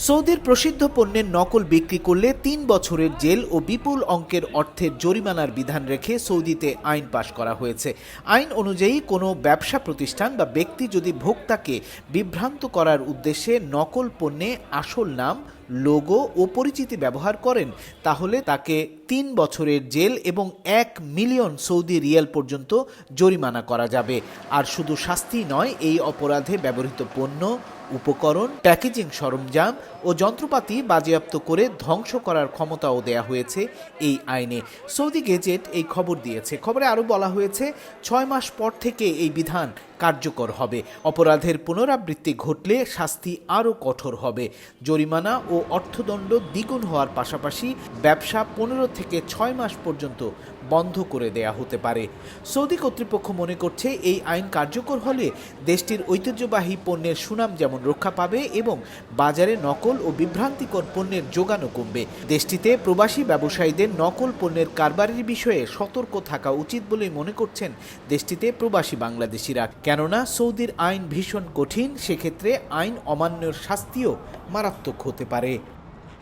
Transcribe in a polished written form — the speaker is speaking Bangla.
সৌদির প্রসিদ্ধ পণ্যের নকল বিক্রি করলে ৩ বছরের জেল ও বিপুল অঙ্কের অর্থের জরিমানার বিধান রেখে সৌদিতে আইন পাশ করা হয়েছে। আইন অনুযায়ী কোনো ব্যবসা প্রতিষ্ঠান বা ব্যক্তি যদি ভোক্তাকে বিভ্রান্ত করার উদ্দেশ্যে নকল পণ্যে আসল নাম, লোগো ও পরিচিতি ব্যবহার করেন, তাহলে তাকে ৩ বছরের জেল এবং ১ মিলিয়ন সৌদি রিয়াল পর্যন্ত জরিমানা করা যাবে। আর শুধু শাস্তি নয়, এই অপরাধে ব্যবহৃত পণ্য, উপকরণ, প্যাকেজিং সরঞ্জাম ও যন্ত্রপাতি বাজেয়াপ্ত করে ধ্বংস করার ক্ষমতাও দেয়া হয়েছে এই আইনে। সৌদি গেজেট এই খবর দিয়েছে। খবরে আরও বলা হয়েছে ৬ মাস পর থেকে এই বিধান কার্যকর হবে। অপরাধের পুনরাবৃত্তি ঘটলে শাস্তি আরও কঠোর হবে। জরিমানা ও অর্থদণ্ড দ্বিগুণ হওয়ার পাশাপাশি ব্যবসা ১৫ থেকে ৬ মাস পর্যন্ত বন্ধ করে দেয়া হতে পারে। সৌদি কর্তৃপক্ষ মনে করছে এই আইন কার্যকর হলে দেশটির ঐতিহ্যবাহী পণ্যের সুনাম যেমন রক্ষা পাবে এবং বাজারে নকল ও বিভ্রান্তিকর পণ্যের যোগানও কমবে। দেশটিতে প্রবাসী ব্যবসায়ীদের নকল পণ্যের কারবারের বিষয়ে সতর্ক থাকা উচিত বলেই মনে করছেন দেশটিতে প্রবাসী বাংলাদেশিরা। কেননা সৌদির আইন ভীষণ কঠিন, সেক্ষেত্রে আইন অমান্যের শাস্তিও মারাত্মক হতে পারে।